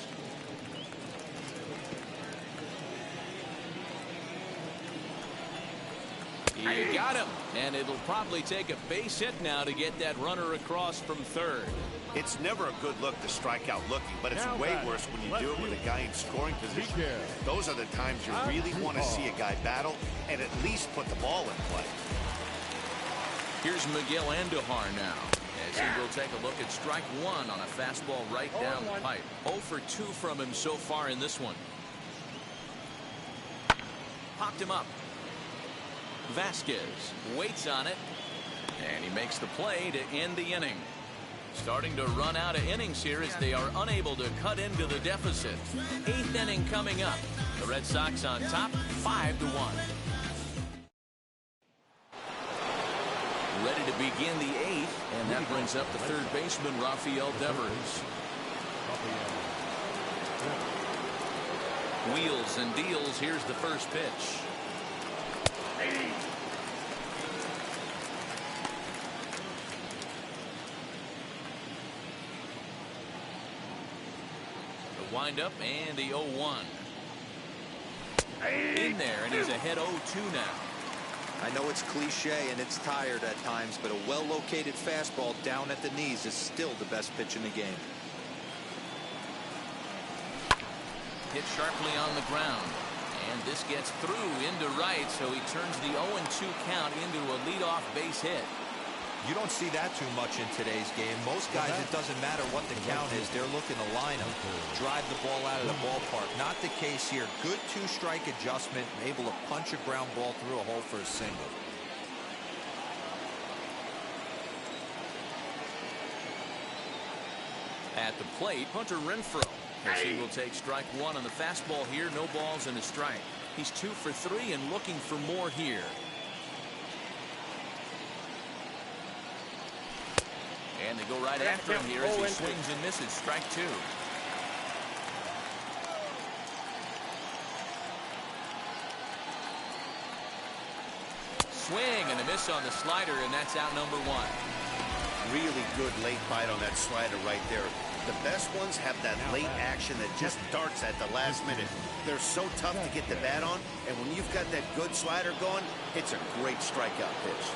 He got him, and it'll probably take a base hit now to get that runner across from third. It's never a good look to strike out looking, but it's way worse when you do it with a guy in scoring position. Those are the times you really want to see a guy battle and at least put the ball in play. Here's Miguel Andujar now, as he will take a look at strike 1 on a fastball right down the pipe. 0 for 2 from him so far in this one. Popped him up. Vasquez waits on it, and he makes the play to end the inning. Starting to run out of innings here as they are unable to cut into the deficit. 8th inning coming up. The Red Sox on top, 5-1. Ready to begin the 8th, and that brings up the third baseman, Rafael Devers. Wheels and deals. Here's the first pitch. The windup and the 0-1. In there, and he's ahead 0-2 now. I know it's cliche and it's tired at times, but a well-located fastball down at the knees is still the best pitch in the game. Hit sharply on the ground. And this gets through into right, so he turns the 0-2 count into a leadoff base hit. You don't see that too much in today's game. Most guys, it doesn't matter what the count is. They're looking to line them, drive the ball out of the ballpark. Not the case here. Good 2-strike adjustment, able to punch a ground ball through a hole for a single. At the plate, Hunter Renfroe, as he will take strike 1 on the fastball here. No balls and a strike. He's 2 for 3 and looking for more here. And they go right after him here as he swings and misses. Strike 2. Swing and a miss on the slider, and that's out number 1. Really good late bite on that slider right there. The best ones have that late action that just darts at the last minute. They're so tough to get the bat on, and when you've got that good slider going, it's a great strikeout pitch.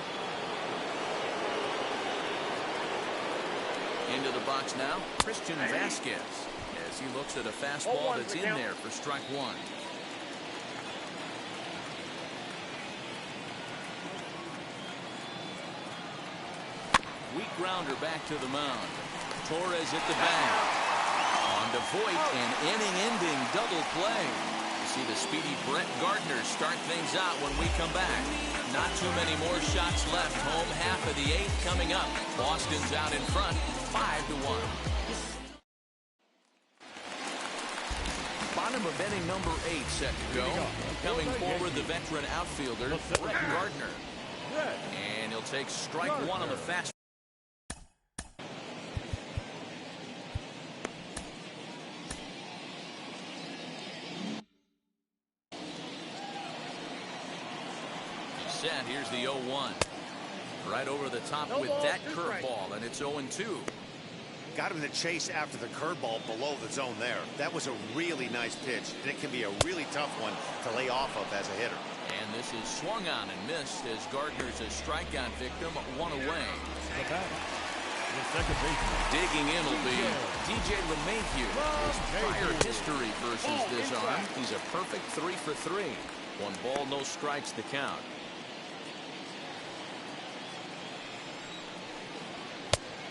Into the box now, Christian Vasquez, as he looks at a fastball that's in there for strike one. Weak grounder back to the mound. Torres at the bag. On to Voit, an inning-ending double play. You see the speedy Brett Gardner start things out when we come back. Not too many more shots left. Home half of the eighth coming up. Boston's out in front, 5-1. Bottom of inning number 8 set to go. Coming forward, the veteran outfielder, Brett Gardner. And he'll take strike one on the fast. Set. Here's the 0-1. Right over the top with that curveball, and it's 0-2. Got him to chase after the curveball below the zone there. That was a really nice pitch, and it can be a really tough one to lay off of as a hitter. And this is swung on and missed as Gardner's a strikeout victim, one away. Digging in will be DJ LeMahieu. His prior history versus this arm. He's a perfect 3 for 3. 1 ball, no strikes to count.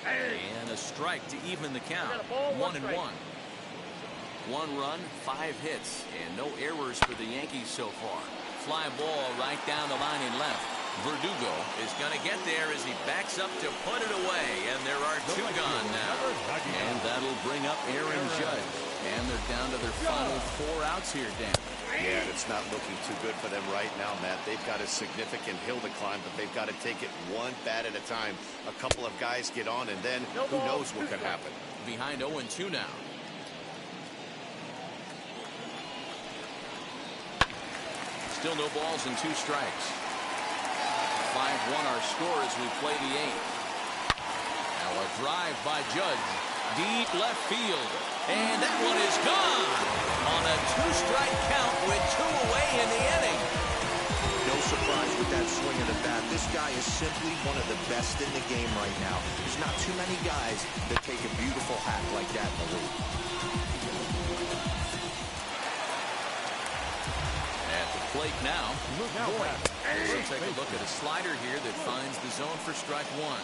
And a strike to even the count. 1-1. 1 run, 5 hits, and no errors for the Yankees so far. Fly ball right down the line in left. Verdugo is going to get there as he backs up to put it away, and there are 2 gone now. And that'll bring up Aaron Judge. And they're down to their final 4 outs here, Dan. Yeah, and it's not looking too good for them right now, Matt. They've got a significant hill to climb, but they've got to take it one bat at a time. A couple of guys get on, and then who knows what could happen. Behind 0-2 now. Still no balls and 2 strikes. 5-1 our score as we play the 8th. Now a drive by Judge. Deep left field. And that one is gone on a 2-strike count with 2 away in the inning. No surprise with that swing of the bat. This guy is simply one of the best in the game right now. There's not too many guys that take a beautiful hack like that in the league. At the plate now, Voit. We'll take a look at a slider here that finds the zone for strike 1.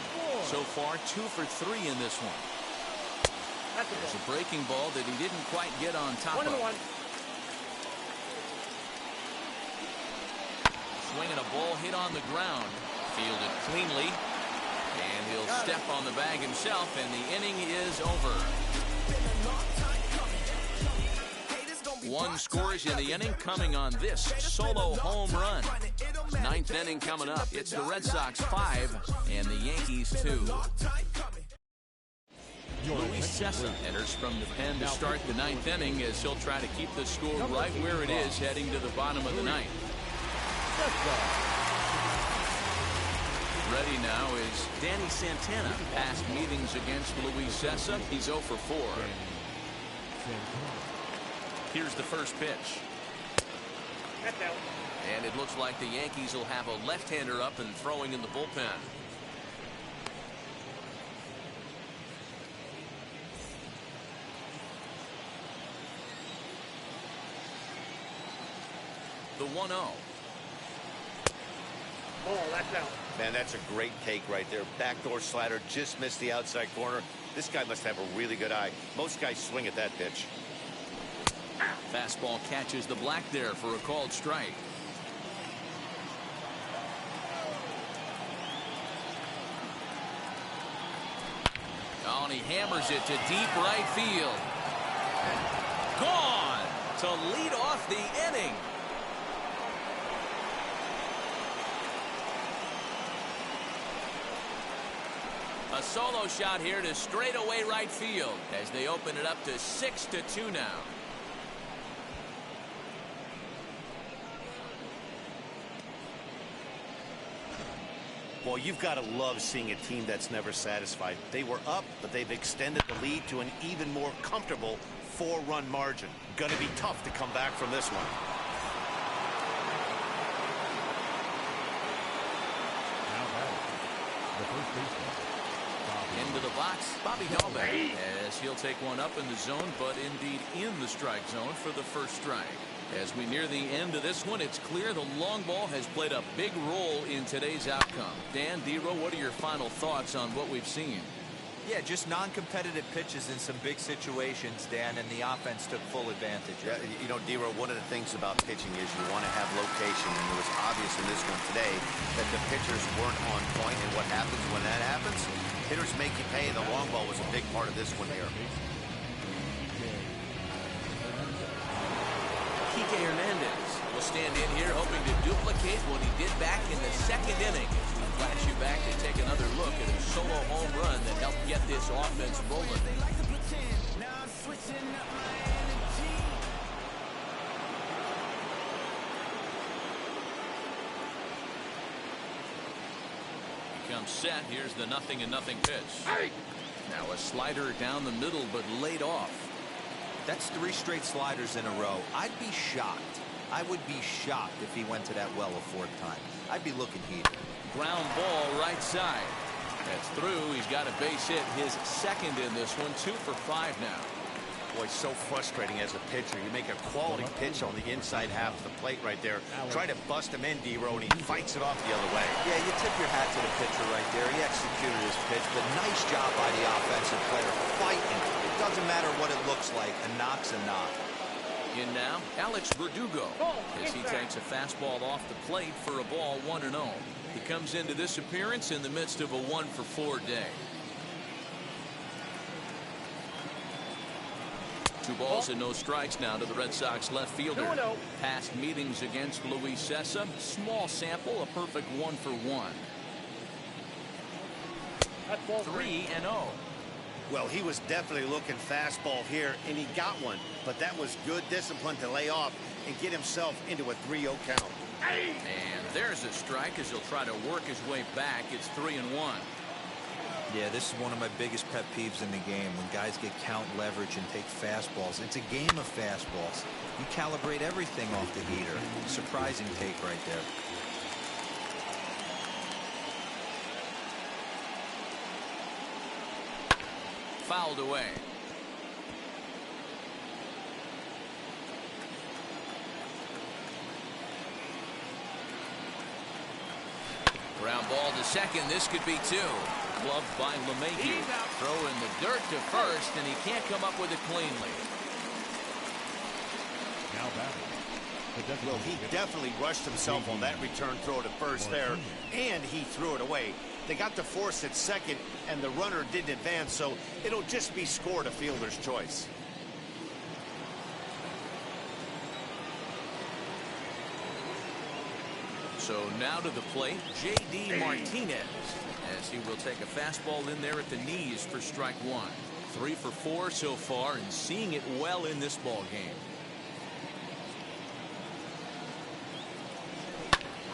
So far, 2 for 3 in this one. There's a breaking ball that he didn't quite get on top of. Swinging a ball hit on the ground. Fielded cleanly. And he'll step on the bag himself, and the inning is over. 1 scores in the inning coming on this solo home run. 9th inning coming up. It's the Red Sox 5 and the Yankees 2. Luis Cessa enters from the pen to start the 9th inning as he'll try to keep the score right where it is heading to the bottom of the 9th. Ready now is Danny Santana. Past meetings against Luis Cessa, he's 0 for 4. Here's the first pitch. And it looks like the Yankees will have a left-hander up and throwing in the bullpen. The 1-0. That's out. Man, that's a great take right there. Backdoor slider just missed the outside corner. This guy must have a really good eye. Most guys swing at that pitch. Fastball catches the black there for a called strike. Oh, and he hammers it to deep right field. Gone to lead off the inning. A solo shot here to straightaway right field as they open it up to 6-2 now. Well, you've got to love seeing a team that's never satisfied. They were up, but they've extended the lead to an even more comfortable 4-run margin. Going to be tough to come back from this one. The first baseman. Into the box, Bobby Dahlbeck, as he'll take one up in the zone, but indeed in the strike zone for the first strike. As we near the end of this one, it's clear the long ball has played a big role in today's outcome. Dan, Dero, what are your final thoughts on what we've seen? Yeah, just non-competitive pitches in some big situations, Dan, and the offense took full advantage. Yeah, you know, Dero, one of the things about pitching is you want to have location, and it was obvious in this one today that the pitchers weren't on point, and what happens when that happens? Hitters make you pay. The long ball was a big part of this one here. Kike Hernandez will stand in here hoping to duplicate what he did back in the second inning. As we flash you back to take another look at a solo home run that helped get this offense rolling. Comes set. Here's the 0-0 pitch. Now a slider down the middle, but laid off. That's 3 straight sliders in a row. I'd be shocked. I would be shocked if he went to that well a 4th time. I'd be looking heated. Ground ball right side. That's through. He's got a base hit, his second in this one. 2 for 5 now. Boy, so frustrating as a pitcher. You make a quality pitch on the inside half of the plate right there. Try to bust him in, Dero, and he fights it off the other way. Yeah, you tip your hat to the pitcher right there. He executed his pitch, but nice job by the offensive player fighting. It doesn't matter what it looks like. A knock's a knock. In now, Alex Verdugo, as he takes a fastball off the plate for a ball 1-0. He comes into this appearance in the midst of a 1-for-4 day. 2 balls and no strikes now to the Red Sox left fielder. Past meetings against Luis Cessa, small sample, a perfect 1-for-1. 3-0. Well, he was definitely looking fastball here, and he got one. But that was good discipline to lay off and get himself into a 3-0 count. And there's a strike as he'll try to work his way back. It's 3-1. Yeah, this is one of my biggest pet peeves in the game, when guys get count leverage and take fastballs. It's a game of fastballs. You calibrate everything off the heater. Surprising take right there. Fouled away. Ground ball to second. This could be 2. Gloved by LeMahieu. Throw in the dirt to first, and he can't come up with it cleanly. Now batting. Well, he definitely rushed himself on that return throw to first there, and he threw it away. They got the force at second, and the runner didn't advance, so it'll just be scored a fielder's choice. So now to the plate, J.D. Martinez, as he will take a fastball in there at the knees for strike 1. 3 for 4 so far, and seeing it well in this ball game.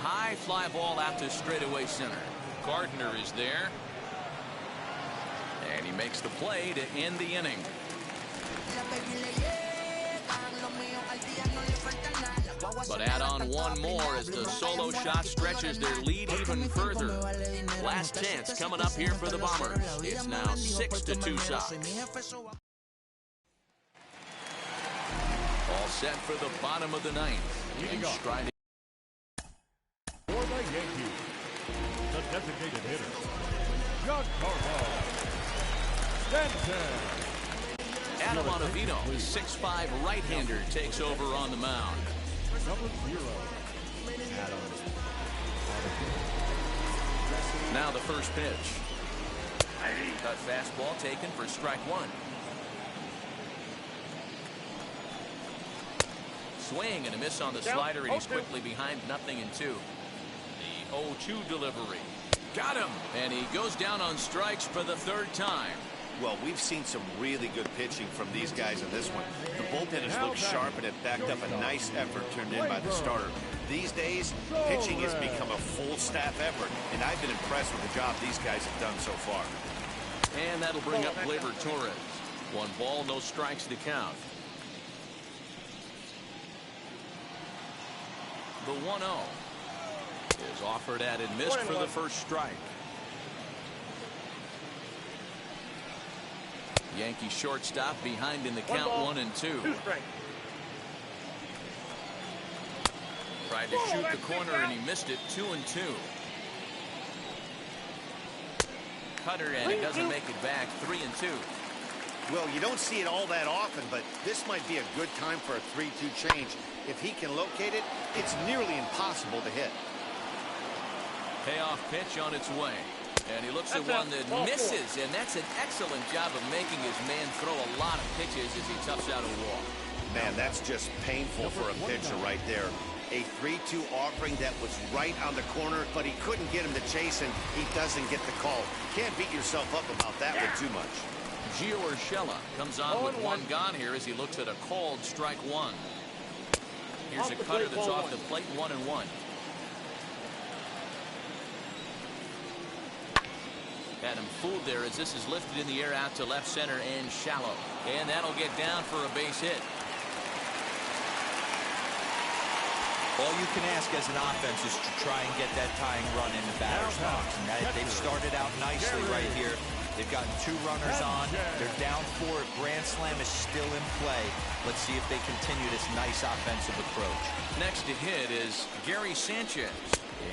High fly ball out to straightaway center. Gardner is there. And he makes the play to end the inning. But add on one more as the solo shot stretches their lead even further. Last chance coming up here for the Bombers. It's now 6-2 Sox. All set for the bottom of the 9th. And striding For the Yankees, the designated hitter, Giancarlo Stanton. Adam Ottavino, the 6'5" right-hander, takes over on the mound. Number 0, Adam. Now the first pitch. Cut fastball taken for strike 1. Swing and a miss on the slider, and he's quickly behind 0-2. The 0-2 delivery. Got him! And he goes down on strikes for the 3rd time. Well, we've seen some really good pitching from these guys in this one. The bullpen has looked sharp and it backed up a nice effort turned in by the starter. These days, pitching has become a full staff effort, and I've been impressed with the job these guys have done so far. And that'll bring up Gleyber Torres. 1 ball, no strikes to count. The 1-0 is offered at and missed for the first strike. Yankee shortstop behind in the count 1-2. Tried to shoot the corner and he missed it. 2-2. Cutter and it doesn't make it back. 3-2. Well, you don't see it all that often, but this might be a good time for a 3-2 change. If he can locate it, it's nearly impossible to hit. Payoff pitch on its way. And he looks at one that misses, and that's an excellent job of making his man throw a lot of pitches as he toughs out a walk. Man, that's just painful for a pitcher right there. A 3-2 offering that was right on the corner, but he couldn't get him to chase, and he doesn't get the call. Can't beat yourself up about that one too much. Gio Urshela comes on with 1 gone here as he looks at a called strike 1. Here's a cutter that's off the plate. 1-1. Had him fooled there as this is lifted in the air out to left center and shallow. And that'll get down for a base hit. All you can ask as an offense is to try and get that tying run in the batter's box. And they've started out nicely right here. They've gotten 2 runners on. They're down 4. Grand slam is still in play. Let's see if they continue this nice offensive approach. Next to hit is Gary Sanchez.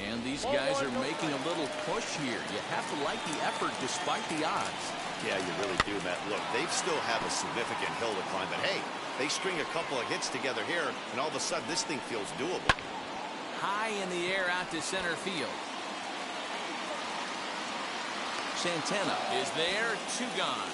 And these guys are making a little push here. You have to like the effort despite the odds. Yeah, you really do, Matt. Look, they still have a significant hill to climb, but hey, they string a couple of hits together here, and all of a sudden this thing feels doable. High in the air out to center field. Santana is there. 2 gone.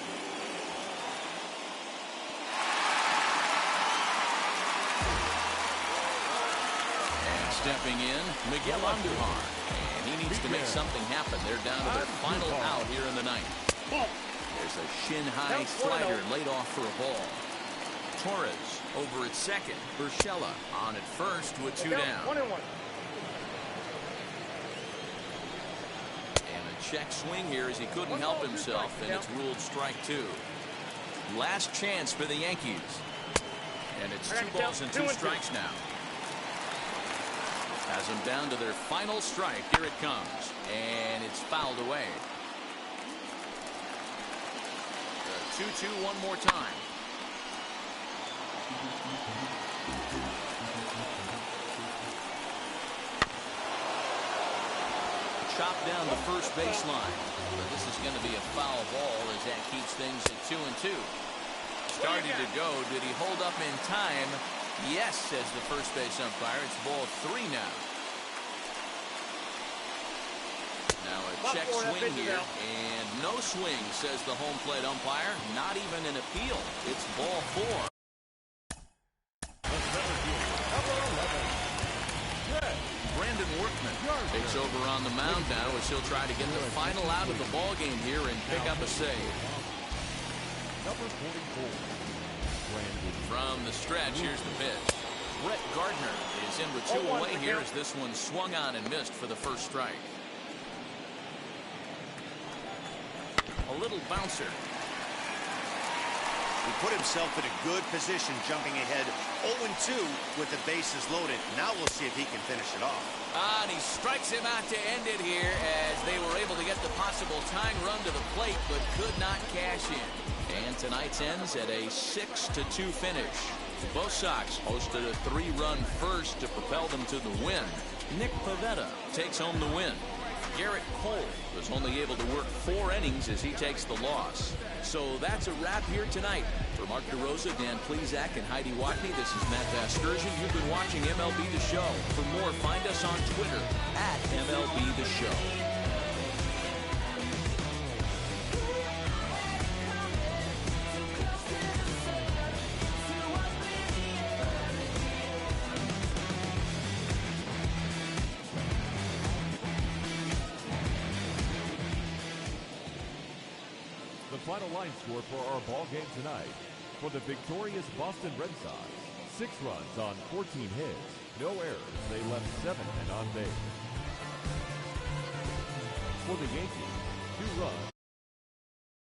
And stepping in, Miguel Andujar. And he needs to make something happen. They're down to their final out here in the 9th. There's a shin-high slider laid off for a ball. Torres over at second. Urshela on at first with 2 down. 1-1. And a check swing here as he couldn't help himself, and it's ruled strike 2. Last chance for the Yankees. And it's 2 balls and 2 strikes now. Has them down to their final strike. Here it comes. And it's fouled away. 2-2 one more time. Chopped down the first baseline. But this is going to be a foul ball as that keeps things at 2-2. Starting to go. Did he hold up in time? Yes, says the first base umpire. It's ball 3 now. Now a check swing here, and no swing, says the home plate umpire. Not even an appeal. It's ball 4. Brandon Workman takes over on the mound now as he'll try to get the final out of the ball game here and pick up a save. Number 44. From the stretch, here's the pitch. Brett Gardner is in with 2 away here as this one swung on and missed for the first strike. A little bouncer. He put himself in a good position jumping ahead 0-2 with the bases loaded. Now we'll see if he can finish it off. And he strikes him out to end it here as they were able to get the possible tying run to the plate but could not cash in. And tonight's ends at a 6-2 finish. Both Sox posted a 3-run first to propel them to the win. Nick Pivetta takes home the win. Garrett Cole was only able to work 4 innings as he takes the loss. So that's a wrap here tonight. For Mark DeRosa, Dan Plesac, and Heidi Watney, this is Matt Vasgersian. You've been watching MLB The Show. For more, find us on Twitter at MLB The Show. Final line score for our ball game tonight. For the victorious Boston Red Sox, 6 runs on 14 hits. No errors. They left 7 men on base. For the Yankees, 2 runs.